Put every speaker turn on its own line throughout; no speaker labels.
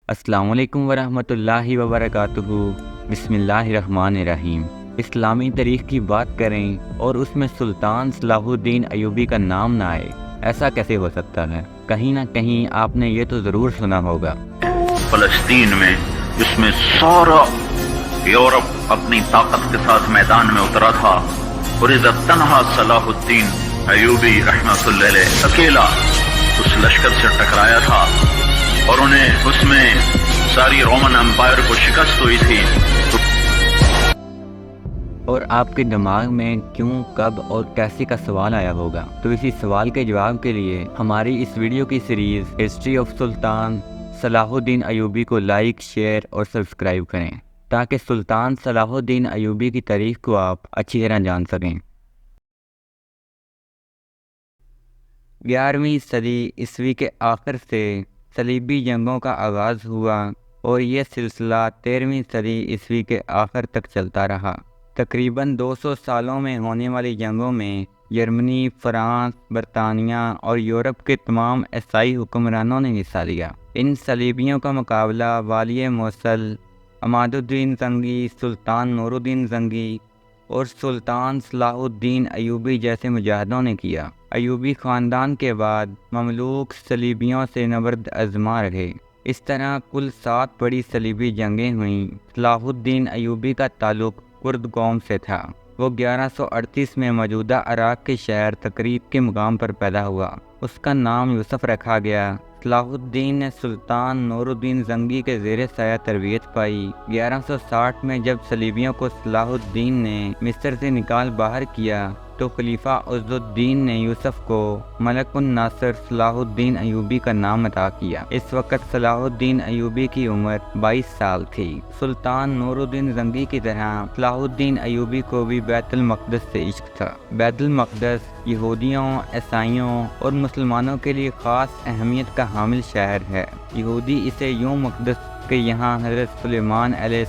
السلام علیکم ورحمۃ اللہ وبرکاتہ۔ بسم اللہ الرحمن الرحیم۔ اسلامی تاریخ کی بات کریں اور اس میں سلطان صلاح الدین ایوبی کا نام نہ آئے، ایسا کیسے ہو سکتا ہے؟ کہیں نہ کہیں آپ نے یہ تو ضرور سنا ہوگا۔
فلسطین میں جس میں سارا یورپ اپنی طاقت کے ساتھ میدان میں اترا تھا، اور اذا تنہا صلاح الدین ایوبی رحمۃ اللہ علیہ اکیلا اس لشکر سے ٹکرایا تھا، اور انہیں اس میں ساری رومن امپائر کو شکست ہوئی تھی۔
اور آپ کے دماغ میں کیوں، کب اور کیسے کا سوال آیا ہوگا، تو اسی سوال کے جواب کے لیے ہماری اس ویڈیو کی سیریز ہسٹری آف سلطان صلاح الدین ایوبی کو لائک، شیئر اور سبسکرائب کریں تاکہ سلطان صلاح الدین ایوبی کی تاریخ کو آپ اچھی طرح جان سکیں۔ 11ویں صدی عیسوی کے آخر سے صلیبی جنگوں کا آغاز ہوا اور یہ سلسلہ 13ویں صدی عیسوی کے آخر تک چلتا رہا۔ تقریباً 200 سالوں میں ہونے والی جنگوں میں جرمنی، فرانس، برطانیہ اور یورپ کے تمام عیسائی حکمرانوں نے حصہ لیا۔ ان صلیبیوں کا مقابلہ والی موصل عماد الدین زنگی، سلطان نور الدین زنگی اور سلطان صلاح الدین ایوبی جیسے مجاہدوں نے کیا۔ ایوبی خاندان کے بعد مملوک صلیبیوں سے نبرد آزما رہے۔ اس طرح کل 7 بڑی صلیبی جنگیں ہوئیں۔ صلاح الدین ایوبی کا تعلق کرد قوم سے تھا۔ وہ 1138 میں موجودہ عراق کے شہر تقریب کے مقام پر پیدا ہوا۔ اس کا نام یوسف رکھا گیا۔ صلاح الدین نے سلطان نور الدین زنگی کے زیر سایہ تربیت پائی۔ 1160 میں جب صلیبیوں کو صلاح الدین نے مصر سے نکال باہر کیا تو خلیفہ عز الدین نے یوسف کو ملک الناصر صلاح الدین ایوبی کا نام عطا کیا۔ اس وقت صلاح الدین ایوبی کی عمر 22 سال تھی۔ سلطان نور الدین زنگی کی طرح صلاح الدین ایوبی کو بھی بیت المقدس سے عشق تھا۔ بیت المقدس یہودیوں، عیسائیوں اور مسلمانوں کے لیے خاص اہمیت کا حامل شہر ہے۔ یہودی اسے یوں مقدس کہ یہاں حضرت سلیمان علیہ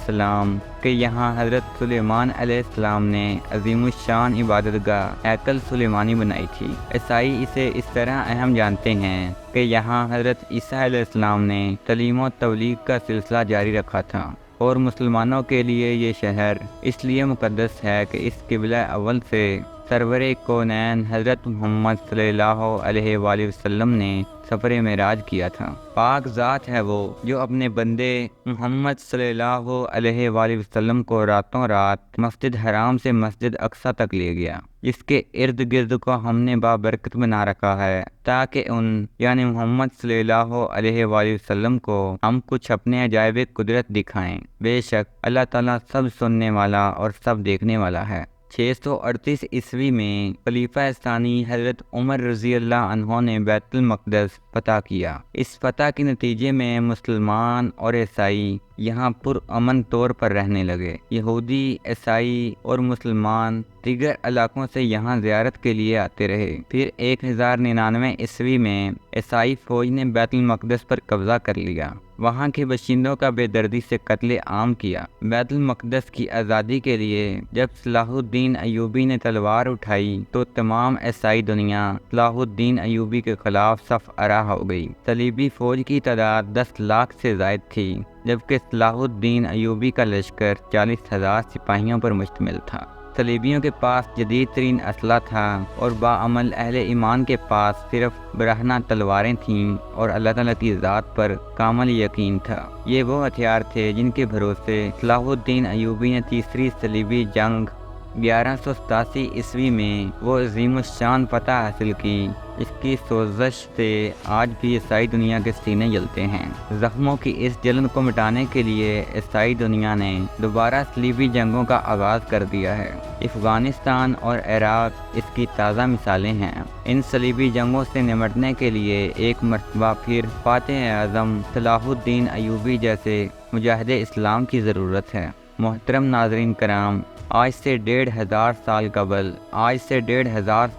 السلام نے عظیم الشان عبادت گاہ ہیکل سلیمانی بنائی تھی۔ عیسائی اسے اس طرح اہم جانتے ہیں کہ یہاں حضرت عیسیٰ علیہ السلام نے تعلیم و تبلیغ کا سلسلہ جاری رکھا تھا، اور مسلمانوں کے لیے یہ شہر اس لیے مقدس ہے کہ اس قبلہ اول سے سرور کونین حضرت محمد صلی اللہ علیہ وآلہ وسلم نے سفر معراج کیا تھا۔ پاک ذات ہے وہ جو اپنے بندے محمد صلی اللہ علیہ وآلہ وسلم کو راتوں رات مسجد حرام سے مسجد اقصی تک لے گیا، جس کے ارد گرد کو ہم نے بابرکت بنا رکھا ہے تاکہ یعنی محمد صلی اللہ علیہ وآلہ وسلم کو ہم کچھ اپنے عجائب قدرت دکھائیں۔ بے شک اللہ تعالیٰ سب سننے والا اور سب دیکھنے والا ہے۔ 638 عیسوی میں خلیفہ ثانی حضرت عمر رضی اللہ عنہ نے بیت المقدس فتح کیا۔ اس فتح کے نتیجے میں مسلمان اور عیسائی یہاں پرامن طور پر رہنے لگے۔ یہودی، عیسائی اور مسلمان دیگر علاقوں سے یہاں زیارت کے لیے آتے رہے۔ پھر 1099 عیسوی میں عیسائی فوج نے بیت المقدس پر قبضہ کر لیا، وہاں کے باشندوں کا بے دردی سے قتل عام کیا۔ بیت المقدس کی آزادی کے لیے جب صلاح الدین ایوبی نے تلوار اٹھائی تو تمام عیسائی دنیا صلاح الدین ایوبی کے خلاف صف آرا ہو گئی۔ صلیبی فوج کی تعداد 10 لاکھ سے زائد تھی، جبکہ صلاح الدین ایوبی کا لشکر 40,000 سپاہیوں پر مشتمل تھا۔ صلیبیوں کے پاس جدید ترین اسلحہ تھا اور باعمل اہل ایمان کے پاس صرف برہنہ تلواریں تھیں اور اللہ تعالیٰ کی ذات پر کامل یقین تھا۔ یہ وہ ہتھیار تھے جن کے بھروسے صلاح الدین ایوبی نے تیسری صلیبی جنگ 1187 عیسوی میں وہ عظیم الشان فتح حاصل کی، اس کی سوزش سے آج بھی عیسائی دنیا کے سینے جلتے ہیں۔ زخموں کی اس جلن کو مٹانے کے لیے عیسائی دنیا نے دوبارہ صلیبی جنگوں کا آغاز کر دیا ہے۔ افغانستان اور عراق اس کی تازہ مثالیں ہیں۔ ان صلیبی جنگوں سے نمٹنے کے لیے ایک مرتبہ پھر فاتح اعظم صلاح الدین ایوبی جیسے مجاہد اسلام کی ضرورت ہے۔ محترم ناظرین کرام، آج سے 1500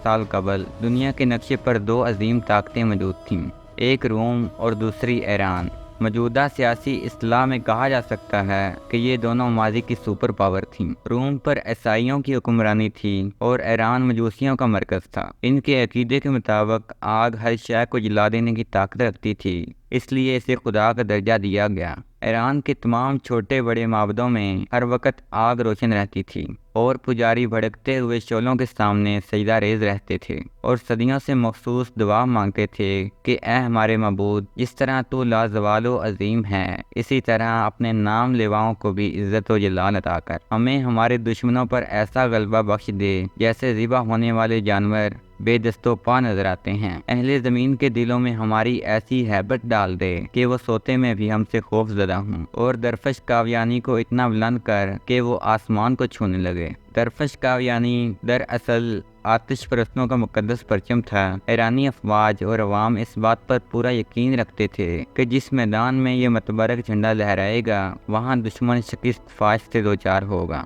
سال قبل دنیا کے نقشے پر 2 عظیم طاقتیں موجود تھیں، ایک روم اور دوسری ایران۔ موجودہ سیاسی اصطلاح میں کہا جا سکتا ہے کہ یہ دونوں ماضی کی سپر پاور تھیں۔ روم پر عیسائیوں کی حکمرانی تھی اور ایران مجوسیوں کا مرکز تھا۔ ان کے عقیدے کے مطابق آگ ہر شے کو جلا دینے کی طاقت رکھتی تھی، اس لیے اسے خدا کا درجہ دیا گیا۔ ایران کے تمام چھوٹے بڑے معبدوں میں ہر وقت آگ روشن رہتی تھی اور پجاری بھڑکتے ہوئے شعلوں کے سامنے سجدہ ریز رہتے تھے اور صدیوں سے مخصوص دعا مانگتے تھے کہ اے ہمارے معبود، جس طرح تو لازوال و عظیم ہے، اسی طرح اپنے نام لیواؤں کو بھی عزت و جلال عطا کر۔ ہمیں ہمارے دشمنوں پر ایسا غلبہ بخش دے جیسے ذبح ہونے والے جانور بے دست و پا نظر آتے ہیں۔ اہل زمین کے دلوں میں ہماری ایسی ہیبت ڈال دے کہ وہ سوتے میں بھی ہم سے خوف زدہ ہوں، اور درفش کاویانی کو اتنا بلند کر کہ وہ آسمان کو چھونے لگے۔ درفش کاویانی دراصل آتش پرستوں کا مقدس پرچم تھا۔ ایرانی افواج اور عوام اس بات پر پورا یقین رکھتے تھے کہ جس میدان میں یہ متبرک جھنڈا لہرائے گا وہاں دشمن شکست فاش سے دوچار ہوگا۔